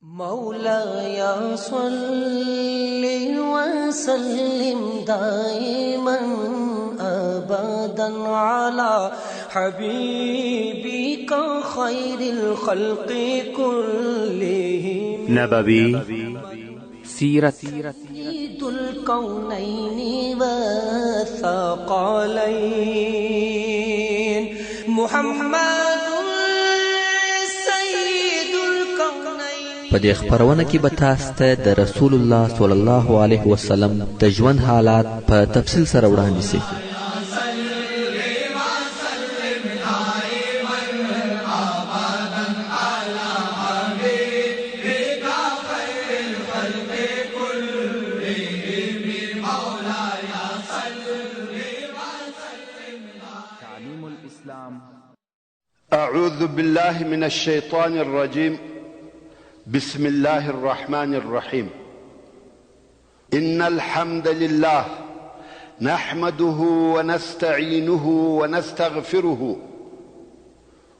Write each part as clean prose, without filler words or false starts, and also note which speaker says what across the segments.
Speaker 1: مولاي صل وسلم دائما أبدا على حبيبك خير الخلق كلهم
Speaker 2: نبوي سيرة
Speaker 1: سيد الكونين والثقلين محمد
Speaker 2: په دې خبرونه کې به تاسو ته د رسول الله صلی الله علیه وسلم د ژوند حالات په تفصیل سره وړاندې شي.
Speaker 3: تعليم الإسلام. أعوذ بالله من الشيطان الرجيم. بسم الله الرحمن الرحيم. إن الحمد لله نحمده ونستعينه ونستغفره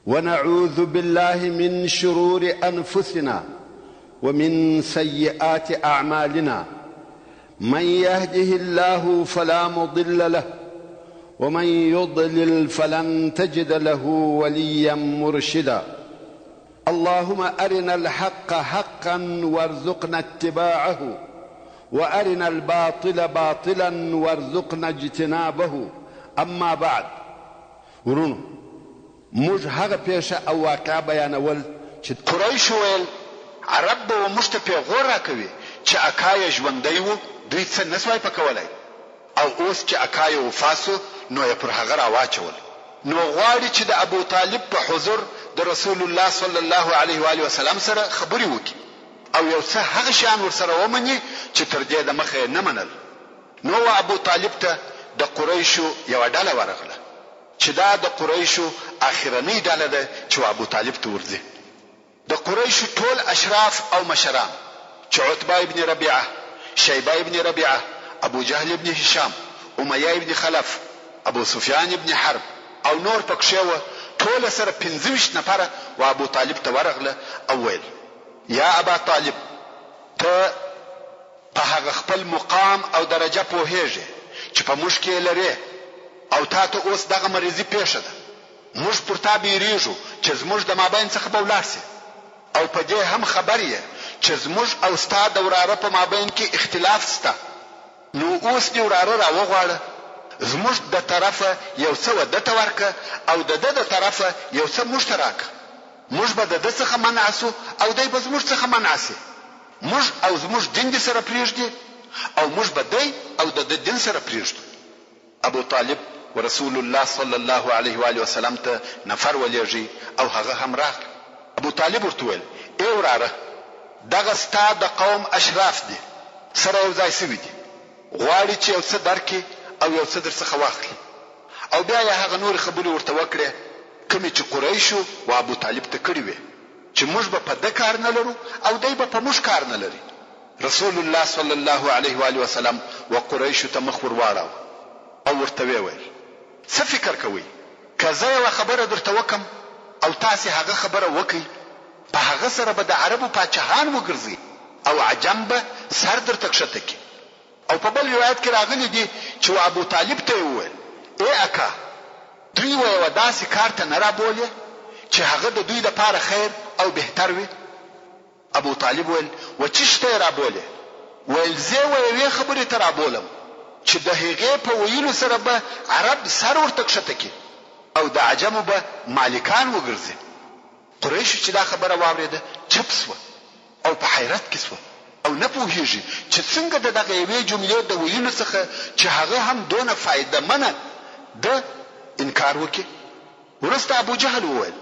Speaker 3: ونعوذ بالله من شرور أنفسنا ومن سيئات أعمالنا. من يهده الله فلا مضل له ومن يضلل فلن تجد له وليا مرشدا. اللهم أرنا الحق حقا وارزقنا اتباعه وأرنا الباطل باطلا وارزقنا اجتنابه. أما بعد، ورونو موږ هغه پیښه او واقعه بیانول چې قریش ویل عرب به موږ ته پیغور راکوي چې اکای ژوندی و، دوی څه نسوای پکولی، او اوس چې اکای وفاسو نو یې پر هغه راواچول. نو غواړي چې د ابو طالب په حضور د رسول الله صلی الله علیه و آله وسلم سره خبرې وکړي او یو څه هغه شیان ورسره ومني چې تر دې د مخه نه منل. نو ابو طالب ته د قریشو یو ډله ورغله چې دا د قریشو اخرنۍ ډله ده چې ابو طالب ته ورځي. د قریشو ټول اشراف او مشران چې عتبه ابن ربيعه، شیبه ابن ربيعه، ابو جهل ابن هشام، امیه ابن خلف، ابو سفیان ابن حرب او نور پکښې وو، ټول سره 25 نفره و ابو طالب ته ورغله او ویل: یا ابا طالب، ته په هغه خپل مقام او درجه پوهیږي چې په موږ کې لري، او تا ته اوس دغه مریضي پیښه ده. موږ پر تا بیریږو چې زموږ د مابین څخه به ولاړ سي، او په دې هم خبر یې چې زموږ او ستا د وراره په مابین کې اختلاف سته. نو اوس دې وراره راوغواړه، زموږ د طرفه یو څه ودته ورکه او د ده د طرفه یو څه موږ ته راکه. موږ به د ده څخه منع سو او دی به زموږ څخه منع سي. موږ او زموږ دین دې سره پرېږدي او موږ به دی او د ده دین سره پرېږدو. ابو طالب ورسول الله صلی الله علیه و آله وسلم ته نفر ولېږي او هغه هم راغله. ابو طالب ورته ویل: ای وراره، دغه ستا د قوم اشراف دي، سره یو ځای سوي دي، غواړي چې یو څه درکړي او یو څه درڅخه واخلي. او بیا یې هغه نور خبرې ورته وکړې کومې چې قریشو و ابو طالب ته کړې وې چې موږ به په ده کار نه لرو او دی به په موږ کار نه لري. رسول الله صلی الله علیه و آله وسلم و قریشو ته مخ ور واړاوه او ورته ویل: څه فکر کوئ؟ که زه یوه خبره درته وکم او تاسې هغه خبره وکئ، په هغه سره به د عربو پاچاهان وګرځي او عجم به سر درته کښته کړي. او په بل روایت کې راغلی دي چې ابو طالب ته وویل: ای اکا، دوی و یوه داسې کار ته نه رابولې چې هغه د دوی لپاره خیر او بهتر وي؟ ابو طالب ویل: و څه شی ته یې رابولې؟ ویل: زه و یوې خبرې ته رابولم چې د هغې په ویلو سره به عرب سر ورته کښته کړي او د عجمو به مالکان وګرځي. قریشو چې دا خبره واورېده چپ سوه او په حیرت کې سوه او نه پوهیږي چې څنګه د دغه یوې جملې د ویلو څخه چې هغه هم دونه فایده منه د انکار وکړي. وروسته ابو جهل وویل: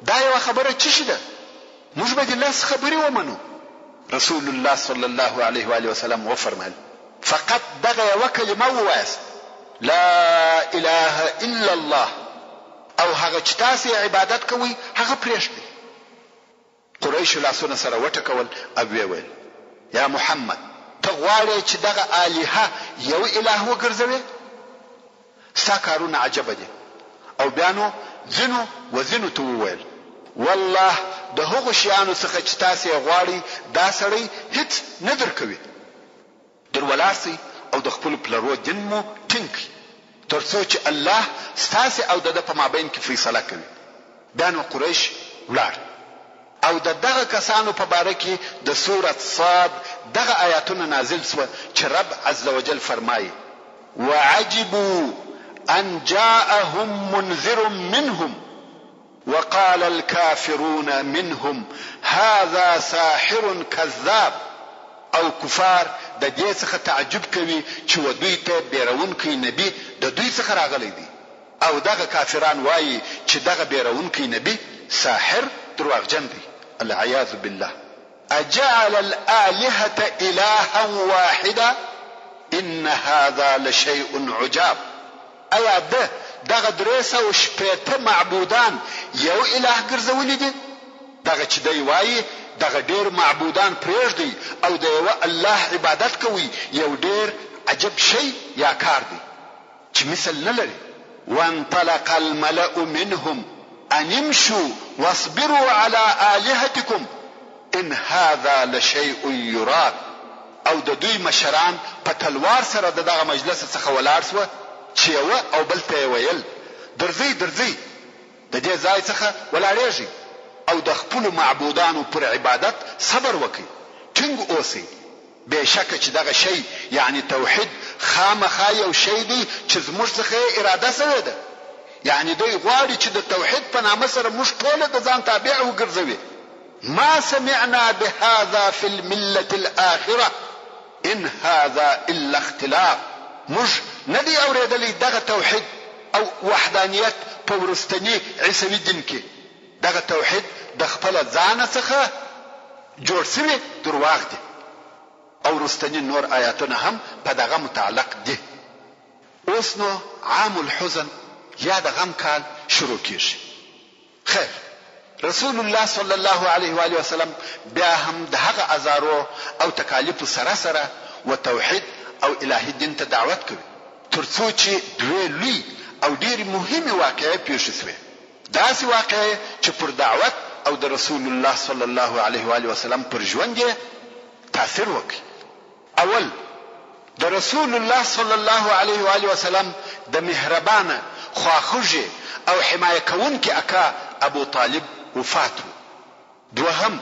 Speaker 3: دا یوه خبره څه شي ده؟ موږ به دې لس خبرې ومنو. رسول الله صلی الله علیه و آله وسلم وفرمایل: فقط دغه یوه کلمه ووایاست: لا اله الا الله، او هغه چې تاسې عبادت کوئ هغه پرېږدئ. قریشو لاسونه سره وټکول او ویې ویل: یا محمد، ته غواړې چې دغه الهه یو اله وګرځوې؟ ستا کارونه عجبه دي. او بیا نو ځینو ته وویل: والله د هغو شیانو څخه چې تاسې غواړئ دا سړی هیڅ نه درکوي. در ولاړ سئ او د خپلو پلرو دین مو ټینګ کړئ تر څو چې الله ستاسې او د ده په مابین کې فیصله کوي. بیا نو قریش ولاړ او د دغه کسانو په باره کې د سورة صاد دغه آیاتونه نازل سوه چې رب عز وجل فرمایي وعجبوا ان جاءهم منذر منهم وقال الكافرون منهم هذا ساحر كذاب. او کفار د دې څخه تعجب کوي چې و دوی ته بیرونکی نبی د دوی څخه راغلی دی او دغه کافران وایي چې دغه بیرونکی نبی ساحر دروغجن دی. العیاذ بالله. اجعل الآلهة إلها واحدا ان هذا لشيء عجاب. ایا دغه 360 معبودان یو اله ګرځولي دي؟ دغه چې دی وایي دغه ډیر معبودان پرېږدي او د یو الله عبادت کوي یو ډیر عجب شی یا کار دی چې مثل نه لري. وانطلق الملأ منهم ان امشوا واصبروا على آلهتكم ان هذا لشيء يراد. او د دوی مشران په تلوار سره دغه مجلس څخه ولاړ سوه چې یو او بل ته ویل درځئ د دې ځای څخه ولاړېږئ او د خپلو معبودانو پر عبادت صبر وکړئ، ټینګ اوسئ. بېشکه چې دغه شی یعنی توحید خامخا یو شی دی چې زموږ څخه اراده سوې ده. یعنی دوی غواړي چې د توحید په نامه سره موږ ټوله د ځان تابع وګرځوي. ما سمعنا بهذا في الملة الآخرة ان هذا الا اختلاف. موږ نه دی اورېدلی دغه توحید او وحدانیت په وروستني عیسوي دین کې. دغه توحید د خپل ځان څخه جوړ شوی درواغ دی او وروستني نور آیاتونه هم په دغه متعلق دي. اوس نو عام الحزن یا د غم کال شروع کیږي. خیر، رسول الله صلی الله علیه و آله وسلم بیا هم د هغه ازارو او تکالیف سره و توحید او الهی دین ته دعوت کوي ترڅو چې دوی لوی او ډېر مهمه واقعه پیښ شي. داسې واقعه چې پر دعوت او د رسول الله صلی الله علیه و آله وسلم پر ژوند یې تاثیر وکړي. اول د رسول الله صلی الله علیه و آله وسلم د مهربانه خواخوږي او حمایه کوونکي اکا ابو طالب وفات. دوهم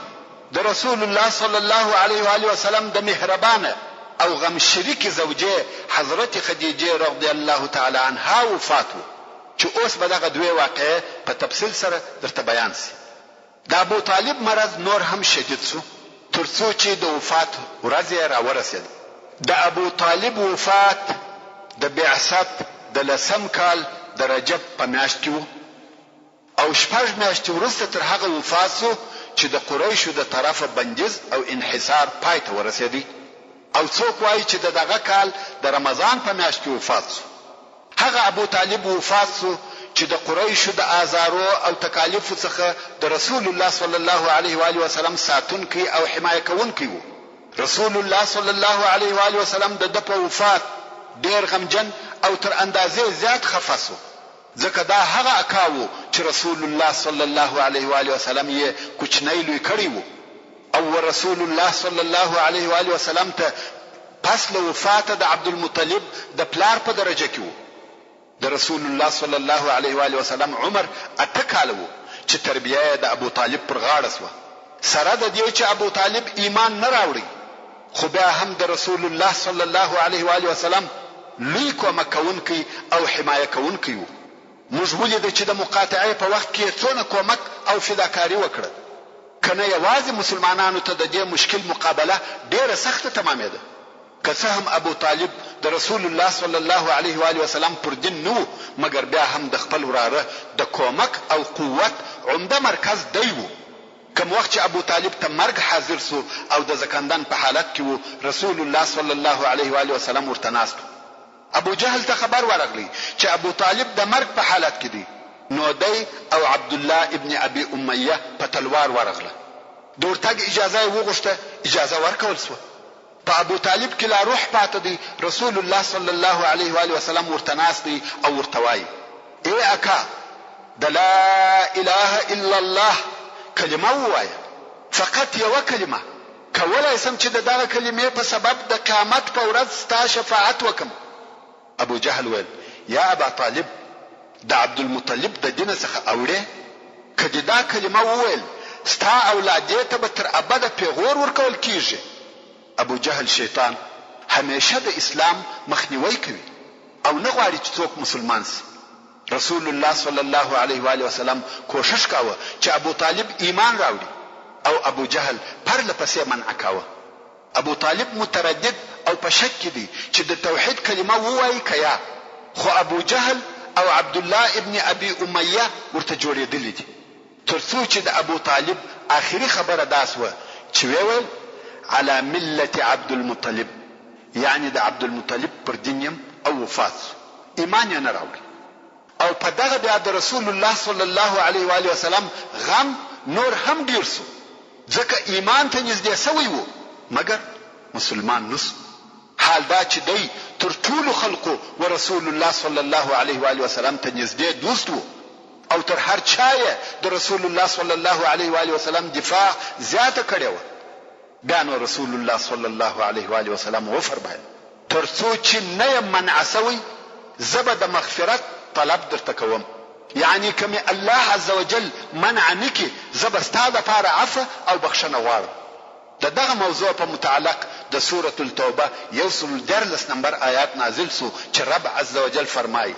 Speaker 3: د رسول الله صلی الله علیه و آله وسلم د مهربانه او غم شریک زوجه حضرت خدیجه رضی الله تعالی عنها وفات. چې اوس به دغه دوی واقعه په تفصیل سره درته بیان سي. د ابو طالب مرض نور هم شدید شو ترڅو چې د وفات ورځ را ورسید. د ابو طالب وفات د بعثت د لسم کال د رجب په میاشت کې وو او 6 میاشتې وروسته تر هغه وفات شو چې د قریشو د طرفه بندیز او انحصار پای ته ورسېدی. او څوک وایي چې دغه کال د رمضان په میاشت کې وفات شو. هغه ابو طالب وفات شو چې د قریشو د آزارو او تکالیفو څخه د رسول الله صلی الله علیه و آله وسلم ساتونکی او حمایه کوونکی وو. رسول الله صلی الله علیه و آله وسلم د په وفات ډیر غمجن او تر اندازې زیات خفه شو ځکه دا هغه اکاو چې رسول الله صلی الله علیه و آله وسلم یې کوچنی لوی کړی وو او رسول الله صلی الله علیه و آله وسلم ته پس له وفات د عبد المطلب د پلار په درجه کې وو. د رسول الله صلی الله علیه و آله وسلم عمر 8 کاله وو چې تربیه د ابو طالب پر غاړه شو. سره د دې چې ابو طالب ایمان نه راوړي خو بیا هم د رسول الله صلی الله علیه و آله وسلم لوی کومک کوونکی او حمایه کوونکی وو. موږ ولیدل چې د مقاطعې په وخت کې څونه کومک او فداکاری وکړه. کنه یوازې مسلمانانو ته د دې مشکل مقابله ډیره سخته تمامېده. که څه هم ابو طالب د رسول الله صلی الله علیه و آله وسلم پر دین نو مګر بیا هم د خپل وراره د کومک او قوت عمده مرکز دی وو. کوم وخت چې ابو طالب ته مرګ حاضر سو او د زکندن په حالت کې وو رسول الله صلی الله علیه و آله وسلم ورته ناست. ابو جهل ته خبر ورغلی چې ابو طالب د مرګ په حالت کې دی. نو دی او عبد الله ابن ابي اميه په تلوار ورغله. د ورتګ اجازه وغوښته، اجازه ورکول سو. په ابو طالب کې لا روح پاتې دی. رسول الله صلی الله علیه و آله وسلم ورته ناست دی او ورته وایي ای اکا د لا اله الا الله کلمه ووایه، فقط یوه کلمه. کولای سم چې دغه کلمې په سبب د قیامت په ورځ ستا شفاعت وکم. ابو جهل ویل یا ابا طالب، د عبدالمطلب د دین څخه اوړې؟ که دې دا کلمه وویل ستا اولادې ته به تر ابده پیغور ورکول کیږي. ابو جهل شیطان همیشه د اسلام مخنیوی کوي او نه غواړي چې څوک مسلمان سي. رسول الله صلی الله علیه و آله وسلم کوشش کاوه چې ابو طالب ایمان راوړي او ابو جهل پرله پسې منع کاوه. ابو طالب متردد او په شک کې دی چې د توحید کلمه ووایي که یا، خو ابو جهل او عبد الله ابن ابي امیه ورته جوړېدلي دي، تر څو چې د ابو طالب آخري خبره داس وه چې ویل على ملة عبد المطلب، یعنی د عبد المطلب پر دین یم او وفات سو، ایمان یې نه راوړي. او په دغه بیا د رسول الله صلی الله علیه و آله وسلم غم نور هم ډیر سو، ځکه ایمان ته نږدې سوی وو مګر مسلمان نسو. حال دا چې دی تر ټولو خلقو و رسول الله صلی الله علیه و آله وسلم ته نږدې دوست وو او تر هر چا یې د رسول الله صلی الله علیه و آله وسلم دفاع زیاته کړې وه. بیا نو رسول الله صلی الله علیه و آله وسلم وفرمایل تر څو چې نه یم منع سوی زه به د مغفرت طلب درته کوم، یعنی که مې الله عز وجل منع نکي زه به ستا دپاره عفو او بخښنه غواړم. د دغه موضوع په متعلق د سورة التوبه 114 نمبر آیات نازل سو چې رب عز وجل فرمایي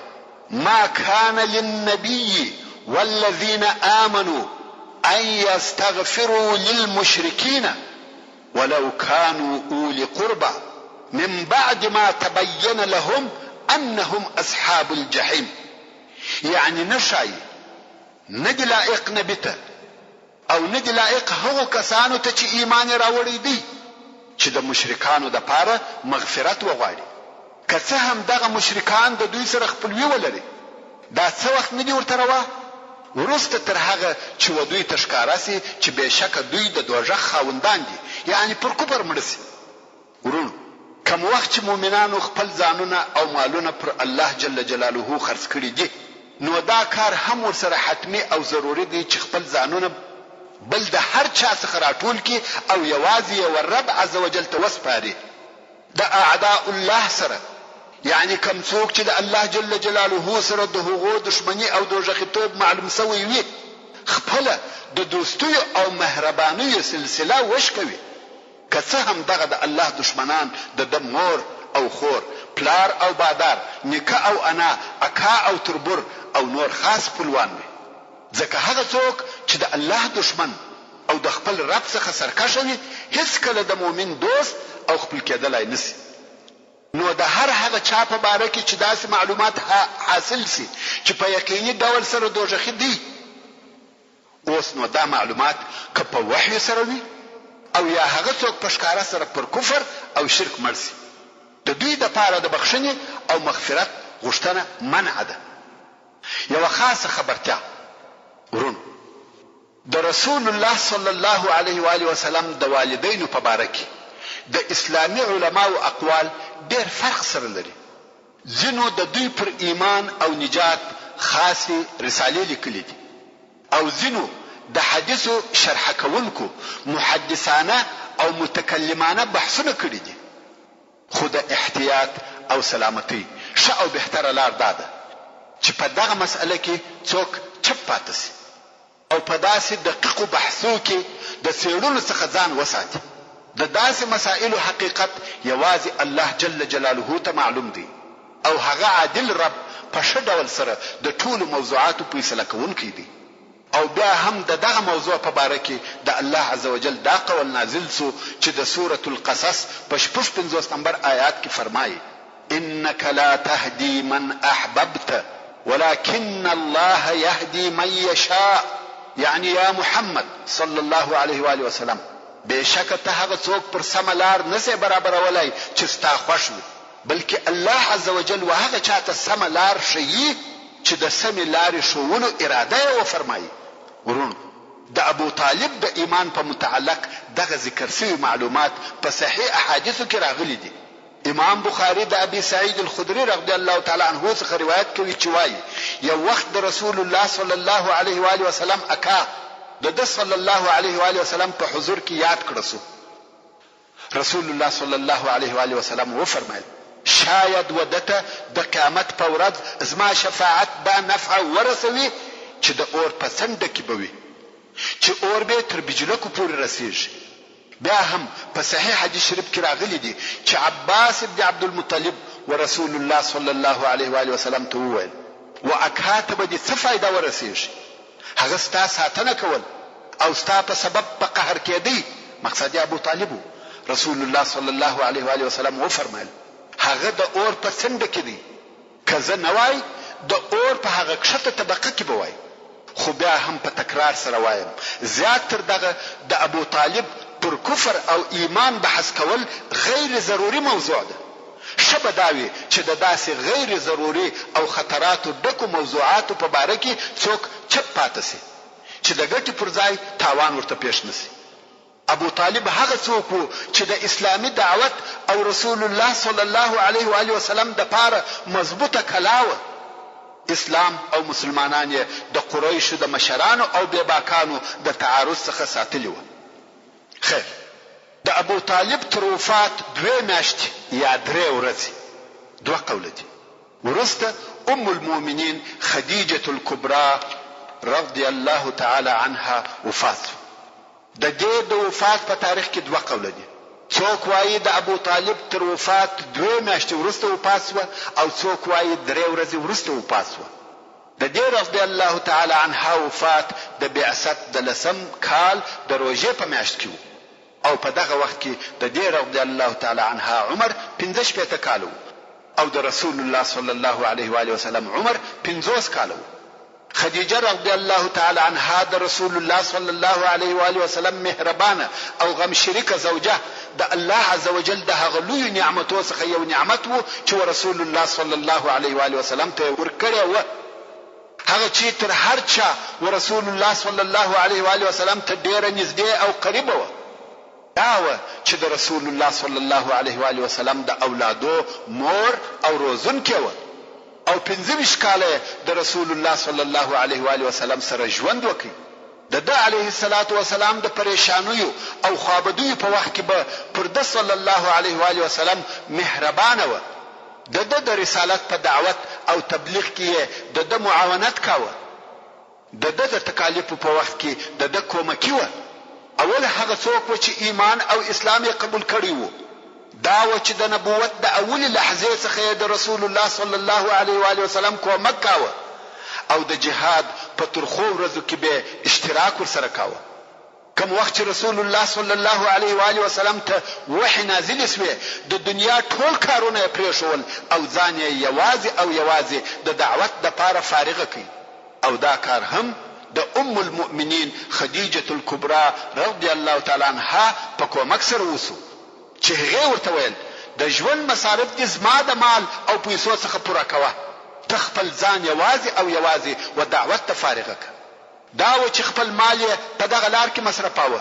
Speaker 3: ما كان للنبي والذين آمنوا أن يستغفروا للمشركين ولو كانوا أولي قربى من بعد ما تبين لهم أنهم أصحاب الجحيم. يعني نشای ندی لائق نبیته او ندی لائق هغو کسانو ته چې ایمان راوړی دی چې د مشرکانو د پاره مغفرت وغواړي، که څه هم دغه مشرکان د دوی سره خپلوي ولري. دا څه وخت ندی ورته روا؟ وروسته تر هغه چې و دوی ته ښکاره سي چې بېشکه دوی د دوژخ خاوندان دي، یعنی پر کفر مړه سي. ورونو، کم وخت چې مؤمنانو خپل ځانونه او مالونه پر الله جل جلاله خرڅ کړي دي، نو دا کار هم ورسره حتمی او ضروري دی چې خپل ځانونه بل د هر چا څخه راټول کی او یوازې یو رب عز وجل ته وسپاري. د اعداء الله سره، یعنی کم څوک چې د الله جل جلاله سره د هغو دشمنی او دوژخیتوب معلوم سوی وي، خپله د دوستیو او مهربانیو سلسله وشکوي. که څه هم دغه د الله دشمنان د مور او خور، پلار او بادار، نیکه او انا، اکا او تربور او نور خاص خپلوان وي. ځکه هغه څوک چې د الله دشمن او د خپل رب څخه سرکشه وي هیڅکله د مؤمن دوست او خپل کېدلی نسي. نو د هر هغه چا په باره کې چې داسې معلومات حاصل سي چې په یقیني ډول سره دوژخي دی، اوس نو دا معلومات که په وحی سره وي او یا هغه څوک په ښکاره سره پر کفر او شرک مړ سي، د دوی دپاره د بخښنې او مغفرت غوښتنه منع ده. یوه خاصه خبرتیا ورونو، د رسول الله صلی الله علیه و آله وسلم د والدینو په باره کې د اسلامي علماو اقوال ډېر فرق سره لري. ځینو د دوی پر ایمان او نجات خاصې رسالې لیکلي دي او ځینو د حدیثو شرح کوونکو محدثانه او متکلمانه بحثونه کړي دي. خو د احتیاط او سلامتی ښه او بهتره لار دا ده چې په دغه مسئله کې څوک چپ پاتې سي او په داسې دقیقو بحثو کې د څېړلو څخه ځان وساتي. د داسې مسائلو حقیقت یوازې الله جل جلاله ته معلوم دی او هغه عادل رب په ښه ډول سره د ټولو موضوعاتو فیصله کوونکی دی. او بیا هم د دغه موضوع په باره کې د الله عز وجل دا قول نازل سو چې د سورة القصص په 55 نمبر آیات کې فرمایي انک لا تهدی من احببت ولكن الله يهدي من يشاء. یعنی یا محمد صلی الله علیه و آله وسلم، بېشکه ته هغه څوک پر سمه لار نسې برابرولای چې ستا خوښ وي، بلکې الله عز وجل و هغه چاته سمه لار ښیي چې د سمې لارې ښوولو اراده یې وفرمایي. ورونو، د ابو طالب د ایمان په متعلق دغه ذکر شوي معلومات په صحیح احادیثو کې راغلي دي. امام بخاری د ابي سعید الخدري رضی الله تعالی عنه څخه روایت کوي چې وایي یو وخت د رسول الله صلی الله علیه و آله وسلم اکا د ده صلی الله علیه و آله وسلم په حضور کې یاد کړه سو. رسول الله صلی الله علیه و آله وسلم وفرمایل شاید ودته د قیامت په ورځ زما شفاعت دا نفع ورسوي چې د اور په څنډه کې به وي چې اور به تر بجلکو پورې رسیږي. بیا هم په صحیح حدیث شریف کې راغلی دی چې عباس ابن عبد المطلب ورسول الله صلی الله علیه و آله وسلم ته وویل واکاته به دې څه فایده ورسیږي؟ هغه ستا ساتنه کول او ستا په سبب په قهر کېدی. مقصد ابو طالب. رسول الله صلی الله علیه و آله وسلم وفرمایل هغه د اور په څنډه کې دی. که زه نه وای د اور په هغه کښته طبقه کې به وای. خو بیا هم په تکرار سره وایم زیات تر دغه د ابو طالب پر کفر او ایمان بحث کول غیر ضروري موضوع ده. شبه داوي چې د داسې غیر ضروري او خطراتو ډکو موضوعاتو په باره کې څوک چپ پاتې سي چې د ګټې پر ځای تاوان ورته پیښ نشي. ابو طالب هغه څوک وو چې د اسلامي دعوت او رسول الله صلی الله علیه و آله وسلم د پاره مضبوطه کلاوه. اسلام او مسلمانان یې د قریشو د مشرانو او بیباکانو د تعارض څخه ساتلی وو. خیر د ابو طالب تر وفات 2 میاشتې یا 3 ورځې 2 قوله دي. ورسته ام المؤمنین خدیجه الکبرى رضی الله تعالی عنها وفات. د دې د وفات په تاریخ کې 2 قوله دي. څوک وایي د ابو طالب تر وفات 2 میاشتې وروسته وفات شو او څوک وایي 3 ورځې وروسته وفات شو. د دې رضی الله تعالی عنها وفات د بعثت د 10 کال د روژې په میاشت کې او په دغه وخت کې د دې رضی الله تعالی عنها عمر 15 کال او د رسول الله صلی الله علیه و آله وسلم عمر 50 کال. خدیجه رضی الله تعالی عنها د رسول الله صلی الله علیه و آله وسلم مهربانه او غم شریکه زوجه د الله عزوجل د هغه لوی نعمتو څخه یو نعمت وو چې رسول الله صلی الله علیه و آله وسلم ته ورکړی و. هغه چې تر هر چا رسول الله صلی الله علیه و آله وسلم ته ډیره نږدې او قریبه و. دا و چې د رسول الله صلی الله علیه و آله وسلم د اولادو مور او روزونکې و او 15 کاله د رسول الله صلی الله علیه و آله وسلم سره ژوند وکړي. د علیه الصلاۃ والسلام د پریشانیو او خوابدیو په وخت کې به پر د صلی الله علیه و آله وسلم مهربانه و. د رسالت په دعوت او تبلیغ کې د معاونت کاوه. د تکالیف په وخت کې د کومکی و. اول هغه څوک چې ایمان او اسلام یې قبول کړی وو. دا و چې د نبوت د اول لحظه څخه د رسول الله صلی الله علیه و آله وسلم کومک کاوه او د جهاد په ترخو ورځو کې به اشتراک ورسره کاوه. کوم وخت چې رسول الله صلی الله علیه و آله وسلم ته وحی نازل شوه د دنیا ټول کارونه پرېښول او ځان یې یوازې د دعوت لپاره فارغ کړ. او دا کار هم د ام المؤمنین خدیجه الکبرى رضی الله تعالی عنها په کومک سره وسو چې هغه ورته ویل د ژوند مصارف دې زما د مال او پیسو څخه پوره کوه. ته خپل ځان یوازې و دعوت ته فارغ کړه. دا و چې خپل مال یې په دغه لار کې مصرفاوه.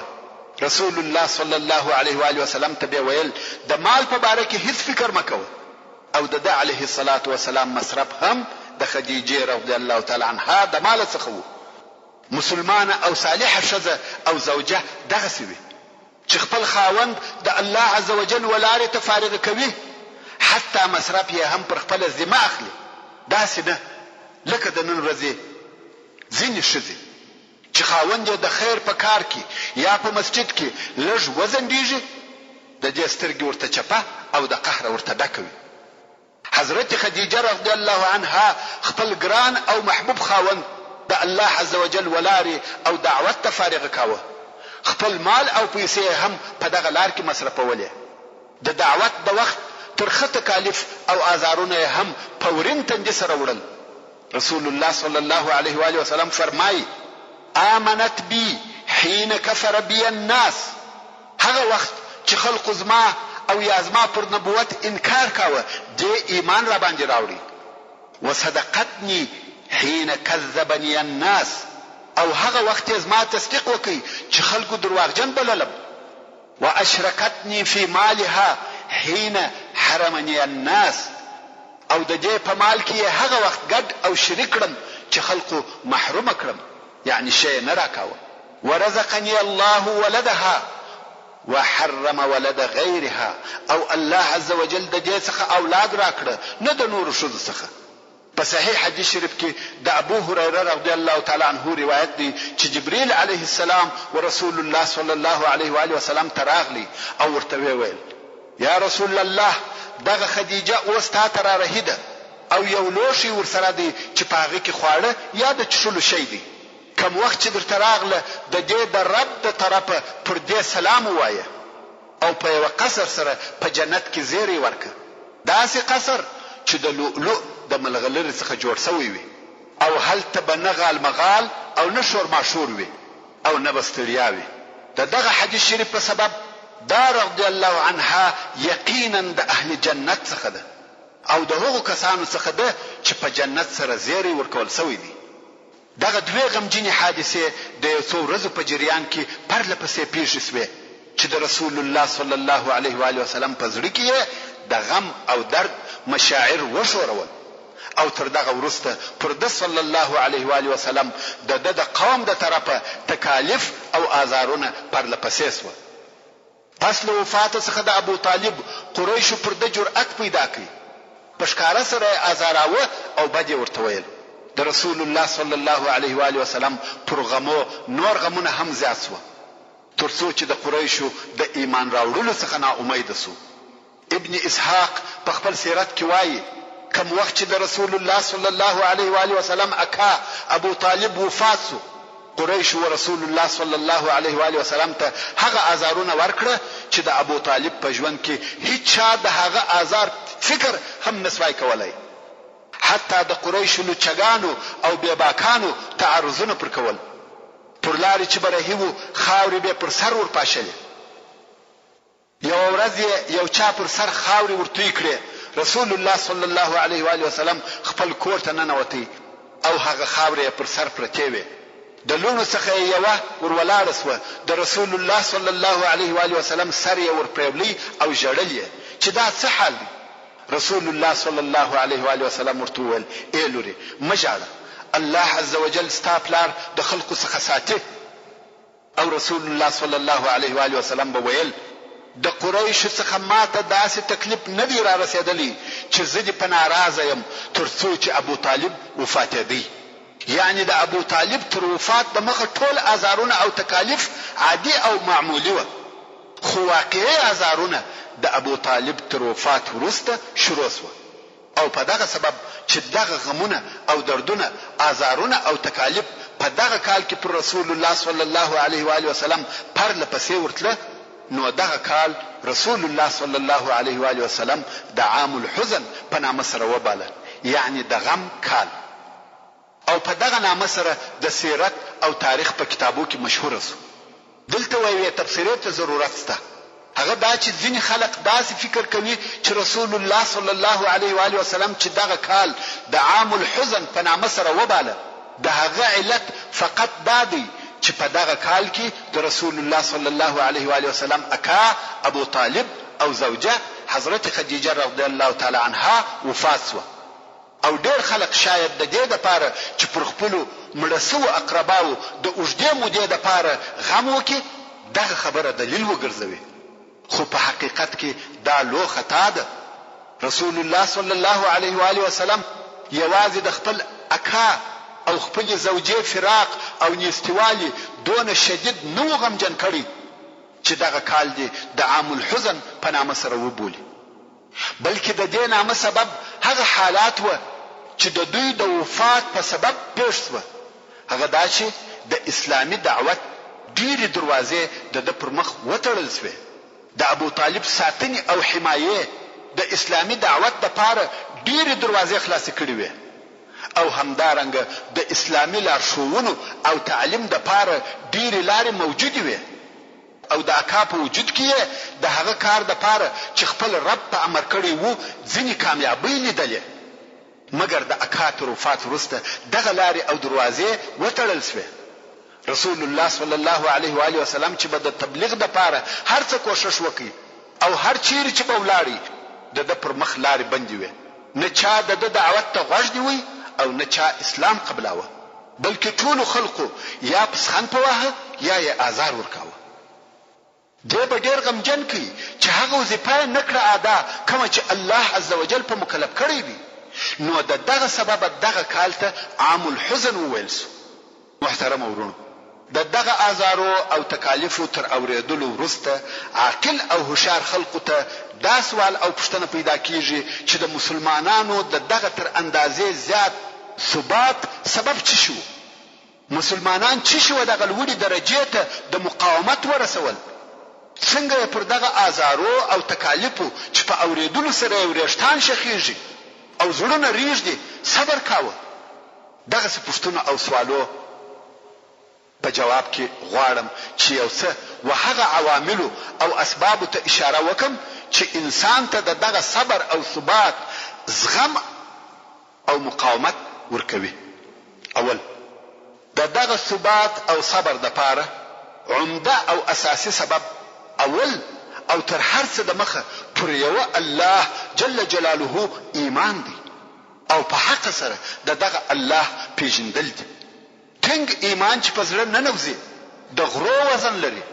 Speaker 3: رسول الله صلی الله علیه و آله وسلم ته ویل د مال په باره کې هیڅ فکر مکوه. او د علیه الصلاۃ والسلام مصرف هم د خدیجه رضی الله تعالی عنها د مال څخه و. مسلمانه او صالحه شذ او زوجه دغه سوي چې خپل خاوند د الله عزوجل ولاره ته فارغ کوي حتی مصرف یې هم پر خپل ذمه اخلي. داسې نه لکه د نن ورځې ځینې ښځې چې خاوند د خیر په کار کې یا په مسجد کې لږ وزندېږي د دې سترګې ورته چپه او د قهر ورته ډکوي. حضرت خدیجه رضی الله عنها خپل ګران او محبوب خاوند د الله عزوجل ولاره او دعوت ته فارغ کاوه. خپل مال او پیسې هم په دغه لار کې مصرفولې. د دعوت د وخت ترخه تکالیف او آزارونه هم فورین تندې سره وړل. رسول الله صلی الله علیه و آله وسلم فرمایي آمنت بی حين كفر بي الناس. هغه وخت چې خلق زما او یازما پر نبوت انکار کاوه د ایمان را باندې راوړي. وصدقتني حين كذبني الناس. او هغه وخت زما تصدیق وکي چې خلکو درواغجن بللم. واشركتني في مالها حين حرمني الناس. او د دې په مال کې هغه وخت ګډ او شریک کړم چې خلکو محروم کړم، یعنی شی نه راکاوه. ورزقني الله ولدها وحرم ولد غیرها، او الله عز وجل د دې څخه اولاد راکړه نه د نورو ښځو څخه. په صحیح حدیث شریف کې د ابو هريره رضی الله تعالی عنه روایت دی چې جبريل علیه السلام ورسول الله صلی الله علیه و آله وسلم تراغلی او ورته ویل یا رسول الله دغه خدیجه اوس تا ته را رهیده او یو لوښی ورسره دی چې په هغه کې خواړه یا د څښلو شی دی. کوم وخت چې درته راغله د دې د رب د طرفه پر دې سلام ووایه او په یو قصر سره په جنت کې زیری ورکه، داسې قصر چې د لؤلؤ د ملغلرې څخه جوړ شوی وي او هلته به نه غال مغال او نه شور ماشور وي او نه به ستړیا وي. د دغه حدیث شریف په سبب دا رضی الله عنها یقینا د اهل جنت څخه ده او د هغو کسانو څخه ده چې په جنت سره زیری ورکول شوی دي. دغه دوه غمجنې حادثې د یو څو ورځو په جریان کې پرله پسې پیښې شوې چې د رسول الله صلی الله علیه و آله وسلم په زړه کې د غم او درد مشاعر وشورول او تر دغه وروسته پر د صلی الله علیه و آله وسلم د قوم د طرفه تکالیف او آزارونه پرله پسې شو. پس له وفات څخه د ابو طالب قریشو پر د جرأت پیدا کړي، په ښکاره سره آزاراوه او بد ورته ویل. د رسول الله صلی الله علیه و آله وسلم پر غمو نور غمونه هم زیات شو تر څو چې د قریشو د ایمان راوړلو څخه نا امید شو. ابن اسحاق په خپل سیرت کې وایي کوم وخت چې د رسول الله صلی الله علیه و آله وسلم اکا ابو طالب وفات شو، قریش و رسول الله صلی الله علیه و آله وسلم ته هغه آزارونه ورکړه چې د ابو طالب په ژوند کې هیڅ چا د هغه آزار فکر هم نسوای کولای. حتی د قریش لوچګانو او بیباکانو تعرضونه پر کول، پر لارې چې برهیو خاورې به پر سر ور پاشلې. یو ورځ یو چا پر سر خاورې ورتوی کړې، رسول الله صلی الله علیه و آله وسلم خپل کور ته ننوتی او هغه خاورې پر سر پرتې وې. د لونو څخه یوه ورولاړه سوه، د رسول الله صلی الله علیه و آله وسلم سر یې ورپریولی او ژړل یې چې دا څه حال دی. رسول الله صلی الله علیه و آله وسلم ورته وویل ای لورې مه ژاړه، الله عز وجل ستا پلار د خلقو څخه ساتي. او رسول الله صلی الله علیه و آله وسلم به ویل د قریش څخه ماته داسې تکلیف نه دی را رسېدلی چې زه دې په ناراضه یم تر څو چې ابو طالب وفاتېدی. یعنی د ابو طالب تر وفات د مخه ټول آزارونه او تکالیف عادي او معمولی وه، خو واقعي آزارونه د ابو طالب تر وفات وروسته شروع شوه او په دغه سبب چې دغه غمونه او دردونه آزارونه او تکالیف په دغه کال کې پر رسول الله صلی الله علیه و آله وسلم پرله پسې ورتله، نو دغه کال رسول الله صلی الله علیه و آله وسلم د عام الحزن په نامه سره وباله، یعنی د غم کال. او په دغه نامه سره د سیرت او تاریخ په کتابو کې مشهور شو. دلته وایي تفسیرات ته ضرورت شته. هغه دا چې ځینې خلک داسې فکر کوي چې رسول الله صلی الله علیه و آله وسلم چې دغه کال د عام الحزن په نامه سره وباله، د هغه علت فقط دا دی چې په دغه کال کې د رسول الله صلی الله علیه و آله وسلم اکا ابو طالب او زوجه حضرت خدیجه رضی الله تعالی عنها وفات شوه. او ډېر خلک شاید د دې دپاره چې پر خپلو مړه سوو اقرباو د اوږدې مودې دپاره غم وکړي دغه خبره دلیل وګرځوي، خو په حقیقت کې دا لو خطا ده. رسول الله صلی الله علیه و آله وسلم یوازې د خپل اکا او خپل زوجې فراق او نیستوالي دونه شدید نو غمجن کړي چې دغه کال دی د عام الحزن په نامه سره وبولي، بلکې د دې نامه سبب هغه حالات و چې د دوی د وفات په سبب پیښ شوه. هغه دا چې د اسلامي دعوت ډېرې دروازې د پر مخ وتړل شوې. د ابو طالب ساتنې او حمایې د اسلامي دعوت دپاره ډېرې دروازې خلاصې کړې وې او همدارنګه د اسلامي لارښوونو او تعلیم دپاره ډېرې لارې موجودې وې او د اکا په وجود کې د هغه کار دپاره چې خپل رب په امر کړی وو ځینې کامیابۍ لیدلې، مګر د اکا تر وفات وروسته دغه لارې او دروازې وتړل شوې. رسول الله صلی الله علیه و آله وسلم چې به د تبلیغ دپاره هر څه کوشش وکړي او هر چیرې چې به ولاړي د ده پر مخ لارې بندې وې، نه چا د ده دعوت ته غوږ نیوی او نه چا اسلام قبلاوه. بلکې ټولو خلقو یا پسخن په واهه یا یې آزار ورکاوه. دی به ډېر غمجن کوي چې هغه وظیفه نه کړه ادا کومه چې الله عزوجل په مکلف کړی وي. نو د دغه سبب دغه کال ته عام الحزن وویل سو. محترم ورونو، د دغه آزارو او تکالیفو تر اوریدلو وروسته عاقل او هوښیار خلقو ته دا سوال او پوښتنه پیدا کیږي چې د مسلمانانو د دغه تر اندازې زیات ثبات سبب څه شو؟ مسلمانان څه شو دغه لوړې درجې ته د مقاومت ورسول؟ څنګه پر دغه آزارو او تکالیفو چې په اوریدلو سره وریښتان شخیږي او زړونه ریږدي صبر کاوه؟ دغه پوښتنه او سوالو په جواب کې غواړم چې یو څه وهغه عواملو او اسبابو ته اشاره وکم چې انسان ته دغه صبر او ثبات زغم او مقاومت ورکوي. اول دغه ثبات او صبر د پاره عمده او اساسي سبب اول او تر هر څه د مخه پر یو الله جل جلاله ایمان دی او په حق سره دغه الله پیژندل دي. ټینګ ایمان چې په زړه ننوځي د غرو وزن لري.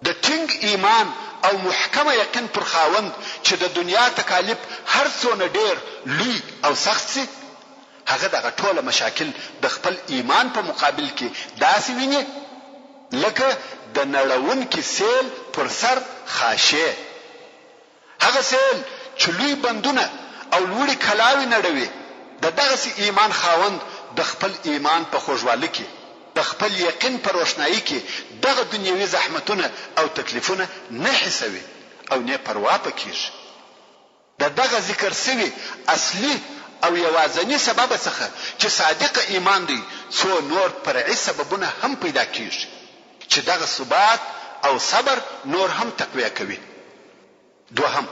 Speaker 3: د ټینګ ایمان او محکمه یقین پر خاوند چې د دنیا تکالیف هر څونه ډیر لوی او سخت سي، هغه دغه ټوله مشاکل د خپل ایمان په مقابل کې داسې ویني لکه د نړون کې سیل پر سر خاشه. هغه سیل چې لوی بندونه او لوړي کلاوي نړوي، دغه سي ایمان خاوند د خپل ایمان په خوږوالي کې د خپل یقین په روښنايي کې دغه دنیوي زحمتونه او تکلیفونه نه حسوي او نه پروا پکېږي. دغه ذکر سوي اصلي او یوازنی سبب څخه چې صادق ایمان دی څو نور فرعي سببونه هم پیدا کیږي چې دغه ثبات او صبر نور هم تقویه کوي. دوهم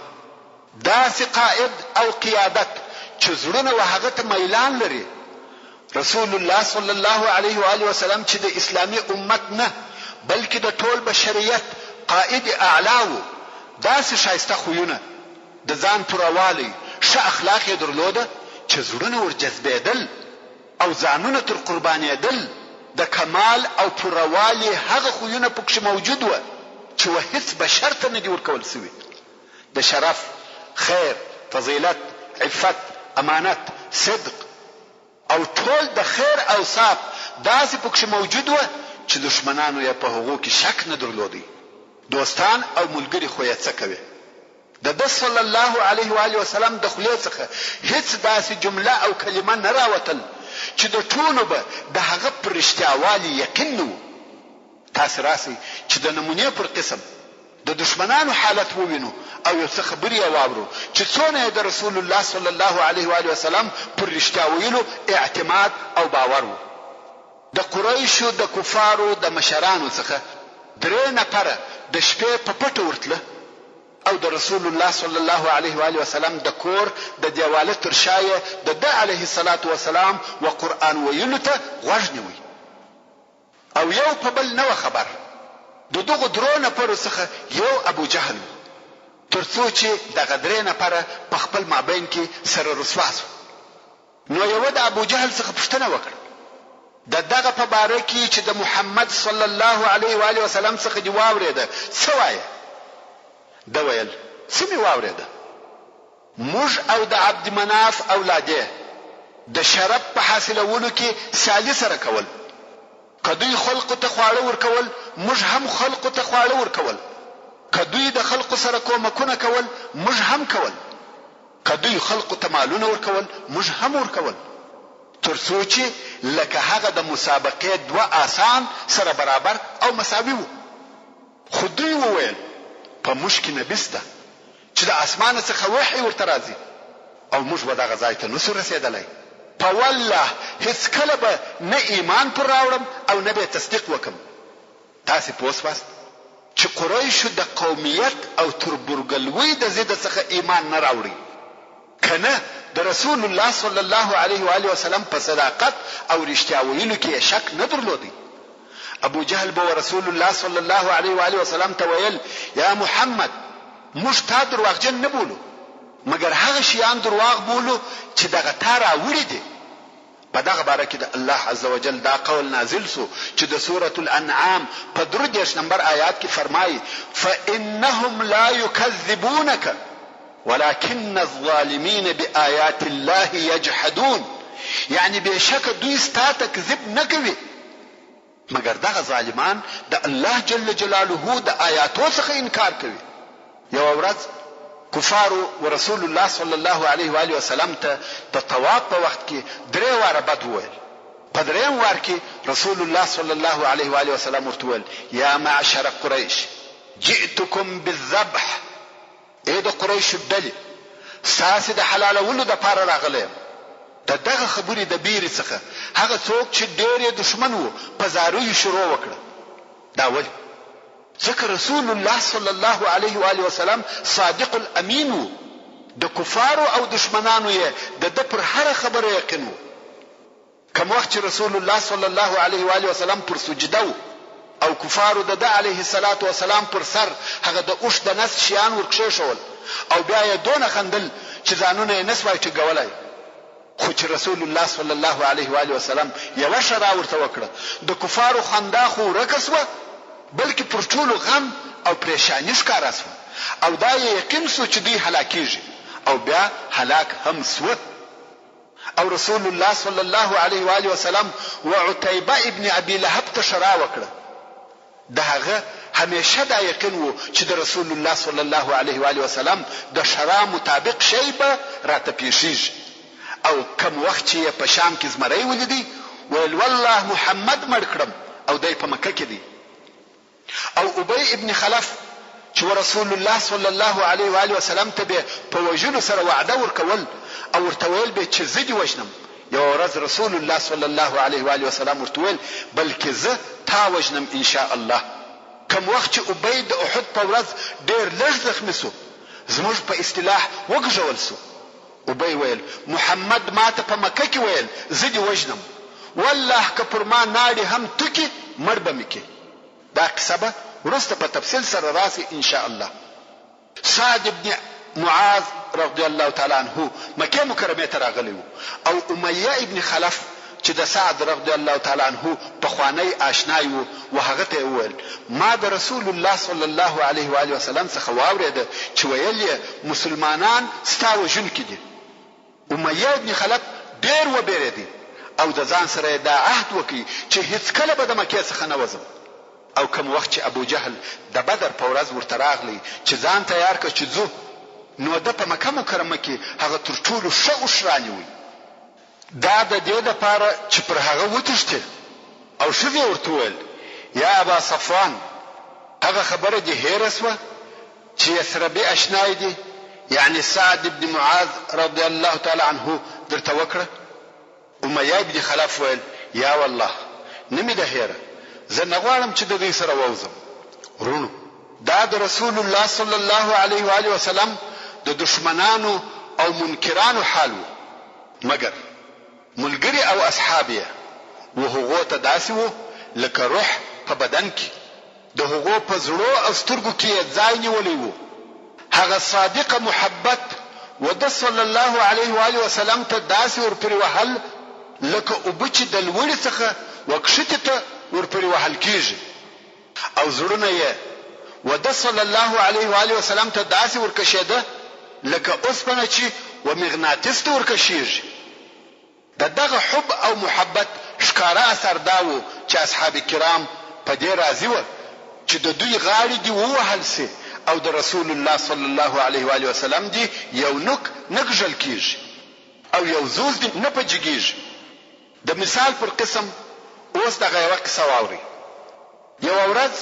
Speaker 3: داسې قائد او قیادت چې زړونه وهغه ته میلان لري. رسول الله صلی الله علیه و آله وسلم چې د اسلامي امت نه بلکې د ټول بشریت قائد اعلی و. داسې شایسته خویونه د ځان پروالی ښه اخلاق یې درلوده چې زړونه ورجذبېدل او ځانونه تر قربانېدل. د کمال او پروالی هغه خویونه پکښې موجود و چې هیڅ بشر ته نه دي ورکول سوي. د شرف، خیر، فضیلت، عفت، امانت، صدق او ټول د خیر اوصاف داسې پکښې موجود و چې دشمنانو یې په هغو کې شک نه درلودی. دوستان او ملګري خو یې څه کوي؟ د صلی الله علیه و آله وسلم د خولې څخه هیڅ داسې جمله او کلمه نه راوتل چې د ټولو به د هغه پر رښتیاوالي یقین نه و. تاسې راسئ چې د نمونې پر قسم د دشمنانو حالت ووینو او یو څه خبرې یې واورو چې څونه د رسول الله صلی الله علیه و آله وسلم پر رښتیا ویلو اعتماد او باور و. د قریشو د کفارو د مشرانو څخه 3 نفره د شپې په پټه ورتله او د رسول الله صلی الله علیه و آله وسلم د کور د دیواله تر شایه د علیه الصلاة والسلام و قرآن ویلو ته غوږ نیوي او یو په بل نه خبر. د دغه 3 نفرو څخه یو ابو جهل ترڅو چې دغه 3 نفره په خپل مابین کې سره رسوا شو. نو یو د ابو جهل څخه پوښتنه وکړه دغه په باره کې چې د محمد صلی الله علیه و آله وسلم څخه دی واورېده څه وایي؟ دا ویل څه می واورېده؟ موږ او د عبد مناف اولاده د شرف په حاصلولو کې سالي سره کول. کدوی خلق ته خواړه ورکول، موږ هم خلق ته خواړه ورکول. کدوی د خلق سره کومکونه کول، موږ هم کول. کدوی خلق ته مالونه ورکول، موږ هم ورکول. ترڅو چې لکه هغه د مسابقې 2 آسان سره برابر او مساوي وو. خو دوی وویل په موږ کې نبسته چې د اسمان څخه وحی ورته راځي او موږ به دغه ځای ته نسو رسېدلی. په والله هیڅ کله به نه ایمان پر راوړم او نه به تصدیق وکم. تاسې پوه سواست چې قریشو د قومیت او تربورګلوۍ د ضد څخه ایمان نه راوړي کنه د رسول الله صلی الله علیه و آله وسلم په صداقت او رښتیا ویلو کې شک نه درلودي. ابو جهل به رسول الله صلی الله علیه و آله وسلم ته ویل یا محمد موږ تا دروغجن نه بولو مګر هغه شیان درواغ بولو چې دغه تا راوړي دي په دغه باره کې د الله عز وجل دا قول نازل سو چې د سورة الانعام په 33 نمبر آیات کې فرمایي فإنهم لا يكذبونك ولكن الظالمين بآيات الله يجحدون. یعنی بشک دوی ستا تکذب نه کوي مگر دغه ظالمان د الله جل جلاله د آیاتو څخه انکار کوي. یو ورځ کفارو ورسول الله صلی الله علیه و آله وسلم ته د طواف په وخت کې 3 واره بد وویل. په 3م وار کې رسول الله صلی الله علیه و آله وسلم ورته وویل یا معشر قریش جئتکم بالذبح. اې د قریش ډلې ستاسې د حلالولو دپاره راغلی دغه خبرې د بیرې څخه هغه څوک چې ډېر دشمن وو په زاریو شروع وکړه. دا ولې؟ ځکه رسول الله صلی الله علیه و آله وسلم صادق الامین وو. د کفارو او دشمنانو یې د ده پر هر خبره یقین وو. کوم وخت چې رسول الله صلی الله علیه و آله وسلم پر سجده وو او کفارو د ده علیه الصلاة والسلام پر سر هغه د اوښ د نس شیان ورکښېښول او بیا یې دونه خندل چې ځانونه یې نسوای ټینګولی. خو چې رسول الله صلی الله علیه و آله وسلم یوه شرا ورته وکړه د کفارو خندا خو ورکه سوه بلکې پر ټولو غم او پریشاني ښکاره سوه او دا یې یقین سو چې دوی هلاکیږي او بیا هلاک هم سوه. او رسول الله صلی الله علیه و آله وسلم وعتیبه ابن ابي لهب ته شرا وکړه. د هغه همیشه دا یقین وو چې د رسول الله صلی الله علیه و آله وسلم د شرا مطابق شی به راته پیښیږي. او کم وخت چې په شام کې زمری ولیدي ویل والله محمد مړ کړم او دی په مکه کې دی. او ابی ابن خلف چې رسول الله صلی الله علیه و آله وسلم ته په وجلو سره وعده ورکول او ورته ویل به چې زه دې وژنم. یو ورځ رسول الله صلی الله علیه و آله وسلم ورته ویل بلکې زه تا وژنم ان شاء الله. کم وخت چې ابی د احد په ورځ ډېر لږ زخمي سو زموږ په اصطلاح وګژول سو. ابی ویل محمد ما ته په مکه کې ویل زه دې وژنم والله که پر ما ناړې هم توکي مړ به مې کې. دا قصه به وروسته په تفصیل سره راسي ان شاء الله. سعد ابن معاذ رضی الله تعالی عنه مکه مکرمه ته راغلی وو او امیه ابن خلف چې د سعد رضی الله تعالی عنه په خوانی آشنای وو وهغه ته وویل ما د رسول الله صلی الله علیه و آله وسلم څخه واورېده چې ویل یې مسلمانان ستا وژونکي دي. امیه ابن خلف ډېر وبېرېدی او د ځان سره دا عهد وکړي چې هیڅکله به د مکې څخه نه وځم. او کوم وخت چې ابو جهل د بدر په ورځ ورته راغلی چې ځان تیار کړ چې ځو نو د په مکه مکرمه کې هغه تر ټولو ښه اوښ رانیوی. دا د دې دپاره چې پر هغه وتښتې او ښځې ورته وویل یا ابا صفوان هغه خبره دې هیره سوه چې یثربي اشنای دي یعنی سعد ابن معاذ رضی الله تعالی عنه درته وکړه. امیه ابن خلف ویل یا والله نه مې ده هیره زه نه غواړم چې د دوی سره ووځم. ورونو دا د رسول الله صلی الله علیه و آله وسلم د دشمنانو او منکرانو حال وو مګر ملګری او اصحاب یې وهغو ته داسې وو لکه روح په بدن کې د هغو په زړو او سترګو کې یې ځای نیولی وو. هغه صادقه محبت و د صلی الله علیه و آله وسلم ته داسې ورپورې وهل لکه اوبه چې د لوړې څخه وکښتې ته ورپورې وهل کېږي او زړونه یې و د صلی الله علیه و آله وسلم ته داسې ورکشېده لکه اوسپنه چې و مغناطیس ته ورکشېږي. د دغه حب او محبت ښکاره اثر دا و چې اصحاب کرام په دې راضي وه چې د دوی غاړې دې ووهل سي او د رسول الله صلی الله علیه و آله وسلم دې یو نوک نه ګژل کېږي او یو زوز دې نه پجګېږي. د مثال پر قسم اوس دغه یوه قصه واورئ. یوه ورځ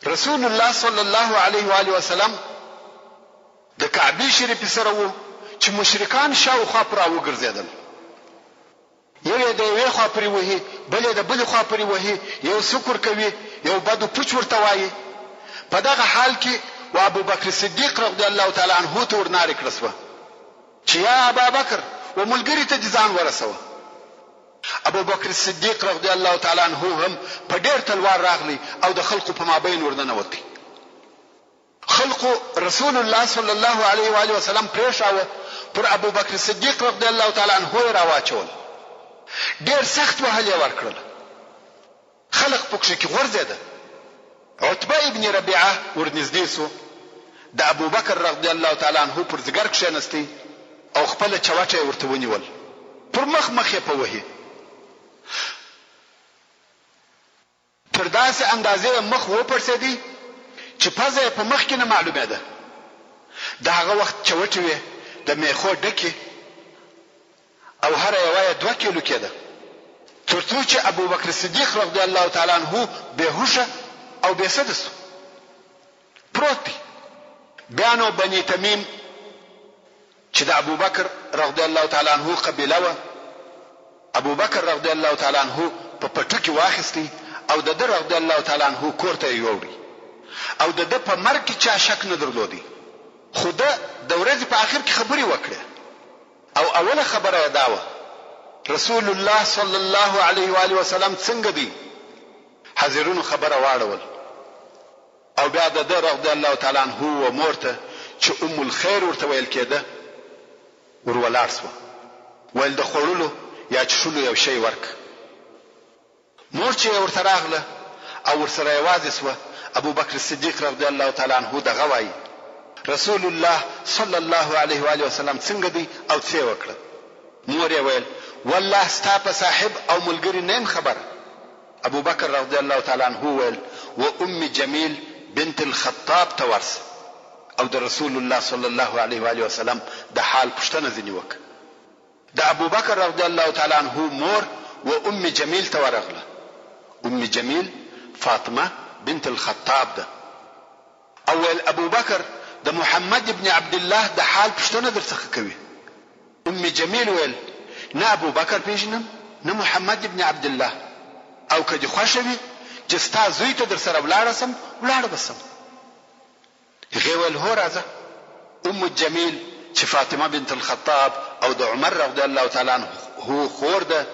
Speaker 3: رسول الله صلی الله علیه و آله وسلم د کعبې شریفې سره وو چې مشرکان شاوخوا پر راوګرځېدل. یو یې د یوې خوا پرې وهي بل یې د بلې خوا پرې وهي یو سکر کوي یو بدو پوچ ورته وایي. په دغه حال کې و ابو بکر صدیق رضی الله تعالی عنه ته ورنارې کړه سوه چې یا ابا بکر و ملګري ته دې ځان ورسوه. ابو بکر صدیق رضی الله تعالی عنه هم په ډېر تلوار راغلی او د خلقو په مابین ورننوتی. خلقو رسول الله صلی الله علیه و آله وسلم پریښاوه پر ابو بکر صدیق رضی الله تعالی عنه یې راواچول ډېر سخت وهل یې ورکړل، خلق پکښې کې غورځېده. عتبه ابن ربیعه ورنږدې سو، د ابوبکر رضی الله تعالی عنه پر ځګر کښېنستی او خپله چوټه یې ورته ونیول، پر مخ مخ یې په وهي، تر داسې اندازې مخ وپړسېدی چې پزه یې په مخ کې نه معلومېده. د هغه وخت چوټې وې د میخو ډکې او هره یوه یې 2 کیلو کېده، تر څو چې ابوبکر صدیق رضی الله تعالی عنه بېهوشه او بېسده سو، پروت دی. بیا نو بني تمیم چې د ابوبکر رضی الله تعالی عنه قبیله وه، ابوبکر رضی الله تعالی عنه په پټو کې واخیستی او د ده رضی الله تعالی عنه کور ته یې یووړی، او د ده په مرګ کې چا شک نه درلودی. خو ده د ورځې په آخر کې خبرې وکړې، او اوله خبره یې دا وه رسول الله صلی الله علیه و آله وسلم څنګه دی. حاضرونو خبره واړول او بیا د ده رضی الله تعالی عنه و مور ته چې ام الخیر ورته ویل کېده ور ولاړ سوه، ویل د خوړلو یا چښلو یو شی ورک. مور چې ورته راغله او ورسره یوازې سوه، ابوبکر صدیق رضی الله تعالی عنه دغه وایي رسول الله صلی الله علیه و آله وسلم څنګه دی او څه وکړه. مور یې ویل والله ستا په صاحب او ملګري نیم خبره. ابوبکر رضی الله تعالی عنه ویل و ام جمیل بنت الخطاب ته ورسه او د رسول الله صلی الله علیه و آله وسلم د حال پوښتنه ځینې وکړه. د ابوبکر رضی الله تعالی عنه مور و ام جمیل ته ورغله. ام جمیل فاطمه بنت الخطاب ده. او ویل ابوبکر د محمد ابن عبد الله د حال پوښتنه درڅخه کوي. ام جمیل ویل نه ابوبکر پیژنم نه محمد ابن عبد الله، او که دې خوښه وي چې ستا زوی ته در سره ولاړه سم ولاړه به سم. هغې ویل هو راځه. ام جمیل چې فاطمه بنت الخطاب او د عمر رضی الله تعالی عنه خور ده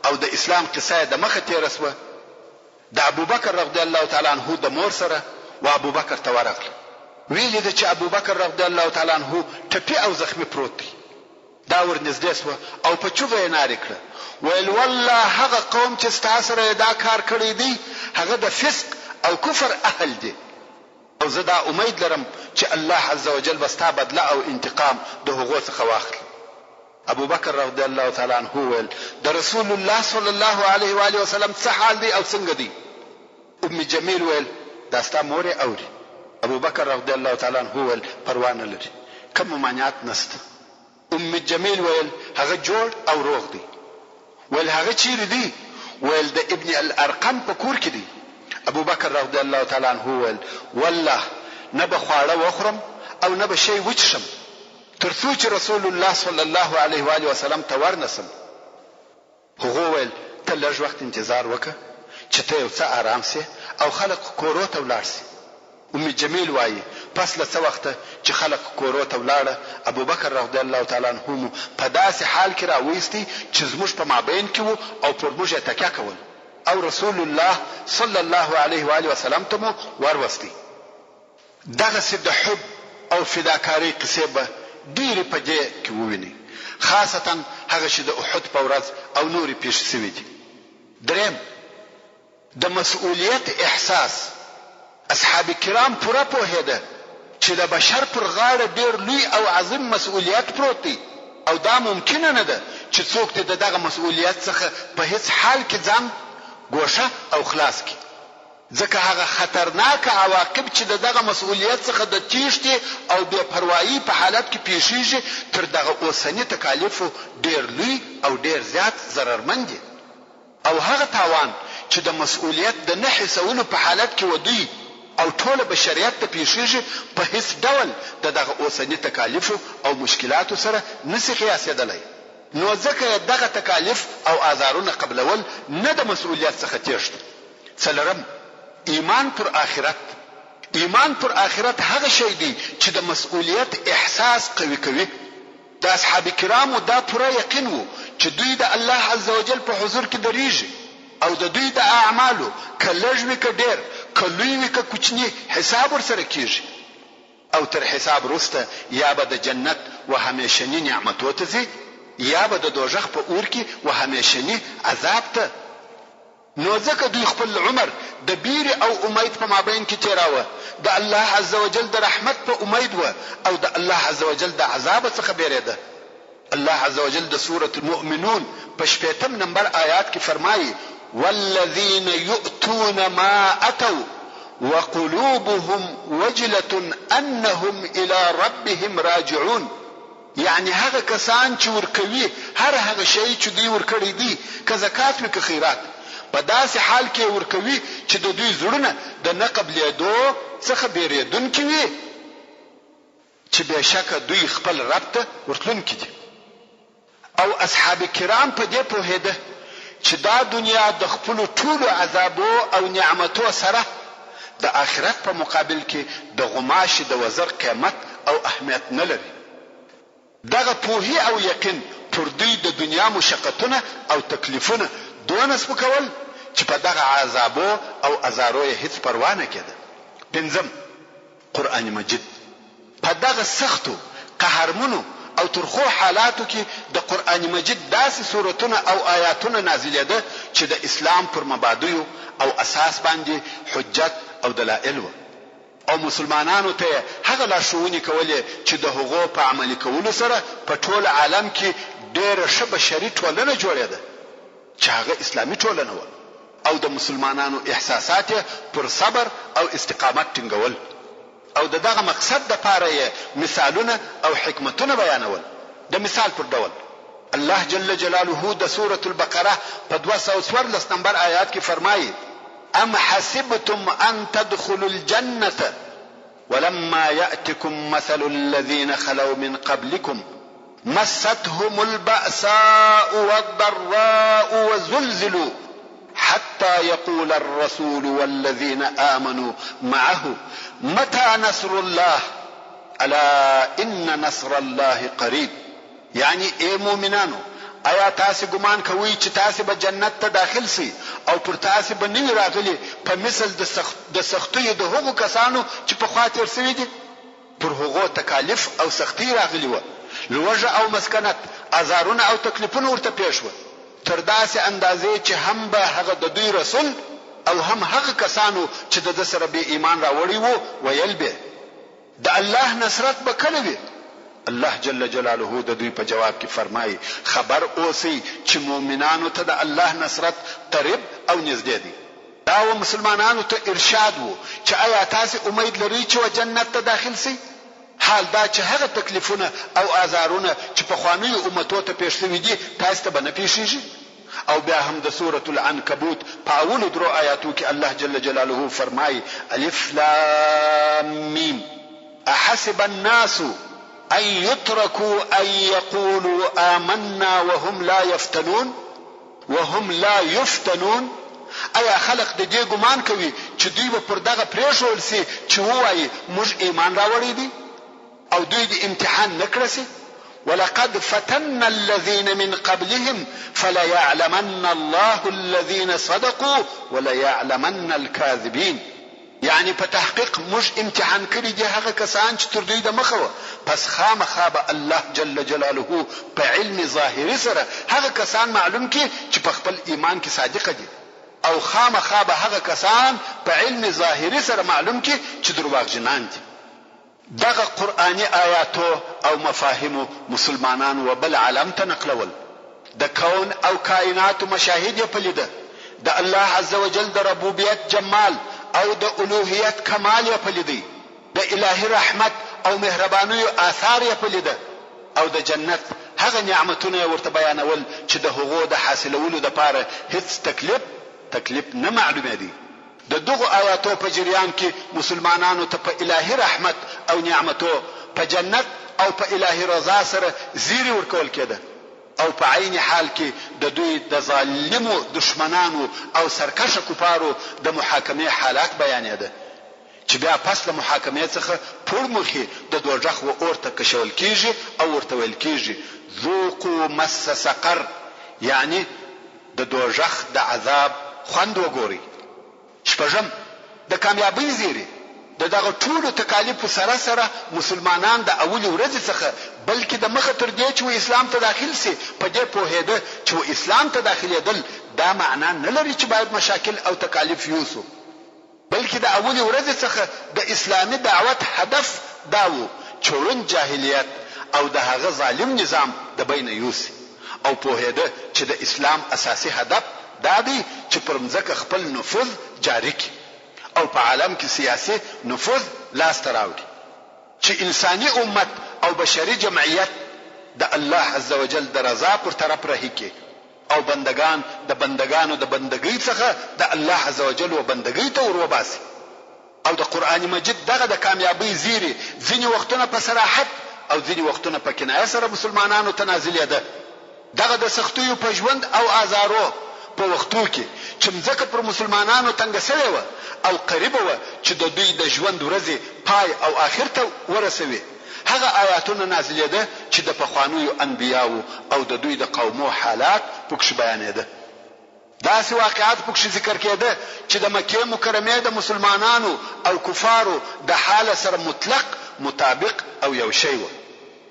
Speaker 3: او د اسلام قصه د مخه تیره سوه، د ابوبکر رضی الله تعالی عنه د مور سره و ابوبکر ته ورغله. ویلې ده چې ابوبکر رضی الله تعالی عنه ټپي او زخمي پروت دی. دا ورنږدې سوه او په چوغه یې نارې کړه، ویل والله هغه قوم چې ستا سره دا کار کړی دی هغه د فسق او کفر اهل دی، او زه دا امید لرم چې الله عز وجل به ستا بدله او انتقام د هغو څخه واخلي. ابوبکر رضی الله تعالی عنه ویل د رسول الله صلی الله علیه و آله وسلم څه حال دی او څنګه دی. ام جمیل ویل دا ستا مور یې اوري. ابوبکر رضی الله تعالی عنه ویل پروا نه لري، کوم ممانعت نشته. ام جمیل ویل هغه جوړ او روغ دی. ویل هغه چیرې دی؟ ویل د ابن الارقم په کور کې دی. ابوبکر رضی الله تعالی عنه ویل والله نه به خواړه وخورم او نه به شی وچښم تر څو چې رسول الله صلی الله علیه و آله وسلم ته ورنسم. هغه ویل ته لږ وخت انتظار وکړه چې ته یو څه آرام سې او خلق کورو ته ولاړ سي. ام جمیل وایي پس له څه وخته چې خلق کورو ته ولاړه، ابوبکر رضی الله تعالی عنه مو په داسې حال کې راویستی چې زموږ په مابین کې وو او پر موږ یې تکیه کول، او رسول الله صلی الله علیه و آله وسلم ته مو وروستی. دغسې د حب او فداکارۍ قصې به ډېرې په دې کې ووینئ، خاصتا هغه چې د احد په ورځ او نورې پیښې سوي دي. دریم، د مسؤلیت احساس. اصحاب کرام پوره پوهېده چې د بشر پر غاړه ډېر لوی او عظیم مسؤلیت پروت دی، او دا ممکنه نه ده چې څوک دې د دغه مسؤلیت څخه په هیڅ حال کې ځان ګوښه او خلاص کړي، ځکه هغه خطرناک عواقب چې دغه مسؤلیت څخه د تیښتې او بې پروایي په حالت کې پیښیږي تر دغه اوسني تکالیفو ډېر لوی او ډېر زیات ضررمند دي. او هغه تاوان چې د مسؤلیت د نه حسولو په حالت کې ودی او ټول بشریت ته پیښیږي په هیڅ ډول دغه اوسني تکالیفو او مشکلاتو سره نشي قیاسېدلی. نو ځکه دغه تکالیف او آزارونه قبلول نه د مسؤلیت څخه تیښته. څلورم، ایمان پر آخرت. ایمان پر آخرت هغه شی دی چې د مسؤلیت احساس قوي کوي. د اصحاب کرامو دا پوره یقین وو چې دوی د الله عز وجل په حضور کې دریږي او د دوی د اعمالو که لږ وي که ډېر، که لوی وي که کوچني، حساب ورسره کیږي، او تر حساب وروسته یا به د جنت و همیشني نعمتو ته ځي یا به د دوزخ په اور کې و همیشنی عذاب ته. نو ځکه دوی خپل عمر د بیر او امید په مابین کې تیراوه، د الله عزوجل د رحمت په امید و او د الله عزوجل د عذاب څخه بیریده. الله عزوجل د سورة المؤمنون په 8 نمبر آیات کې فرمایي: والذین یؤتون ما اتوا وقلوبهم وجلة انهم الى ربهم راجعون. یعنی هغه کسان چې ورکوي هر هغه شی چې دوی ورکړي دي، که زکات وي که خیرات، په داسې حال کې ورکوي چې د دوی زړونه د نه قبلېدو څخه بیریدونکي وي چې بېشکه دوی خپل رب ته ورتلونکي دي. او اصحاب کرام په دې پوهېده چې دا دنیا د خپلو ټولو عذابو او نعمتو سره د آخرت په مقابل کې د غماشي د وزر قیمت او اهمیت نه لري. دغه پوهی او یقین پر دوی د دنیا مشقتونه او تکلیفونه دونه سپکول چې په دغه عذابو او ازارو یې هیڅ پروا نه کېده. 5 قرآن مجید په دغه سختو قهرمنو او ترخو حالاتو کې د قرآن مجید داسې سورتونه او آیاتونه نازلېده چې د اسلام پر مبادیو او اساس باندې حجت او دلائل و، او مسلمانانو ته هغه لارښوونې کولې چې د هغو په عملي کولو سره په ټول عالم کې ډېره ښه بشري ټولنه جوړېده چې هغه اسلامي ټولنه و، او د مسلمانانو احساسات پر صبر او استقامت ټینګول، او دغه مقصد د پاره یې مثالونه او حکمتونه بیانول. د مثال پر ډول الله جل جلاله د سورة البقره په 214 نمبر آیات کې فرمایي: ام حسبتم ان تدخلوا الجنة ولما يأتكم مثل الذين خلوا من قبلكم مستهم البأساء والضراء وزلزلوا حتى يقول الرسول والذين آمنوا معه متى نصر الله الا ان نصر الله قریب. یعنی ای مؤمنانو، آیا تاسو ګمان کوئ چې تاسو به جنت ته داخل سئ او پر تاسو به نه راغلي په مثل د سختیو د هغو کسانو چې په خاطر سوي دي؟ پر هغو تکالیف او سختی راغلي و، لوږه او مسکنت، ازارونه او تکلیفونه ورته پیښ و، تر داسې اندازې چې هم به هغه د دوی رسول او هم هغه کسانو چې د سره به ایمان راوړي وو ویل به د الله نصرت به کله وي؟ الله جل جلاله د دوی په جواب کې فرمایي: خبر اوسئ چې مؤمنانو ته د الله نصرت قریب او نږدې دی. دا و مسلمانانو ته ارشاد وو چې آیا تاسو امید لرئ چې جنت ته داخل سئ؟ حال دا چې هغه تکلیفونه او آزارونه چې په خوانیو امتو ته پیښ شوي دي تاسو ته به نه پیښیږي. او بیا هم د سورة العنکبوت په اولو 3 آیاتو کې الله جل جلاله فرمایي: الف لام میم احسب الناس ان يتركوا ان يقولوا آمنا وهم لا يفتنون. ایا خلق د دې ګمان کوي چې دوی به پر دغه پریښول سي چې وایي موږ ایمان راوړی دي او دوی د امتحان نکړسي؟ ولقد فتنا الذين من قبلهم فليعلمن الله الذين صدقوا وليعلمن الكاذبين. یعنی په تحقیق موږ امتحان کړی دي هغه کسان چې تر دوی د مخه، پس خامخا به الله جل جلاله په علم ظاهري سره هغه کسان معلوم کړي چې په خپل ایمان کې صادق دي، او خامخا به هغه کسان په علم ظاهري سره معلوم کړي چې دروغجنان دي. دغه قرآنی آیاتو او مفاهیمو مسلمانان و بل عالم ته نقلول، د کون او کائنات مشاهد یې پلیده، د الله عزوجل د ربوبیت جمال او د الوهیت کمال یې پلیدي، د الهی رحمت او مهربانیو آثار یې پلیده، او د جنت هغه نعمتونه ورته بیانول چې د هغو د حاصلولو لپاره هیڅ تکلیف نه معلومه دي. د دغه آیاتو په جریان کې مسلمانانو ته په الهی رحمت او نعمتو، په جنت او په الهی رضا سره زیری ورکول کېده، او په عین حال کې د دوی د ظالمو دشمنانو او سرکشه کفارو د محاکمه حالات بیانېده چې بیا پس له محاکمه څخه پورمخې د دوزخ و اور ته کشول کیږي او ورته ویل کیږي: ذوقوا مس سقر. یعنی د دوزخ د عذاب خوند وګورئ. 6 د کامیابی زیری، د د دغه ټولو تکالیفو سره سره مسلمانان د اولې ورځې څخه بلکې د مخه تر دې چې اسلام ته داخل سي په دې پوهېده چې اسلام ته داخلېدل دا معنا نه لري چې باید مشاکل او تکالیف یوسو، بلکې د اولې ورځې څخه د اسلامي دعوت هدف دا و چې ړوند جاهلیت او د هغه ظالم نظام د بین یوسي، او پوهېده چې د اسلام اساسي هدف دا دی چې پر مځکه خپل نفوذ جاری کړي او په عالم کې سیاسي نفوذ لاسته راوړي، چې انساني امت او بشري جمعیت د الله عزوجل د رضا پر طرف رهي کړي او بندگان د بندگانو د بندګۍ څخه د الله عزوجل و بندګۍ ته وروباسي. او د قرآن مجید دغه د کامیابی زیری ځینې وختونه په صراحت او ځینې وختونه په کنایه سره مسلمانانو ته نازلېده. دغه د سختیو په ژوند او آزارو په وختو کې چې مځکه پر مسلمانانو تنګه شوې وه او قریبه وه چې د دوی د ژوند ورځې پای او آخر ته ورسوي، هغه آیاتونه نازلېده چې د پخوانیو انبیاو او د دوی د قومو حالات پکښې بیانېده. داسې واقعات پکښې ذکر کېده چې د مکې مکرمې د مسلمانانو او کفارو د حال سره مطلق مطابق او یو شی و،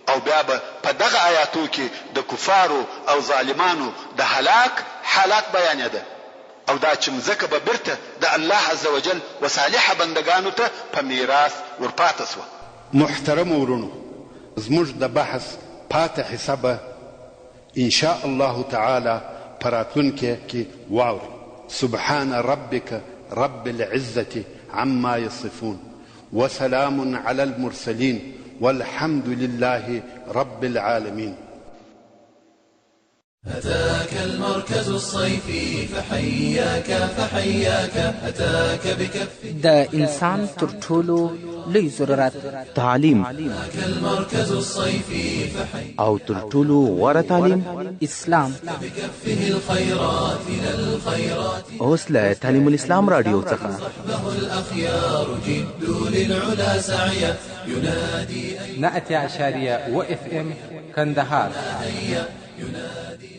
Speaker 3: او بیا به په دغه آیاتو کې د کفارو او ظالمانو د هلاک حالات بیانېده، او دا چې مځکه به بیرته د الله عزوجل و صالحه بندگانو ته په میراث ورپاته سوه.
Speaker 4: محترم ورونو، زموږ د بحث پاتې حصه به ان شاء الله تعالی په راتلونکي کې واورئ. سبحان ربك رب العزة عما يصفون وسلام على المرسلين والحمد لله رب العالمين.
Speaker 5: أتاك المركز الصيفي فحياك فحياك أتاك بكف
Speaker 6: د انسان تر ټولو لوی ضرورت
Speaker 7: تعلیم
Speaker 5: أتاك المركز الصيفي فحياك
Speaker 7: او تر ټولو غوره تعلیم
Speaker 6: اسلام
Speaker 5: بكفه الخيرات إلى الخيرات
Speaker 7: اوس له تعلیم الاسلام رادیو څخه
Speaker 5: صحبه الأخيار جدوا للعلا سعيا ينادي
Speaker 6: 100.1 FM کندهار
Speaker 5: ينادي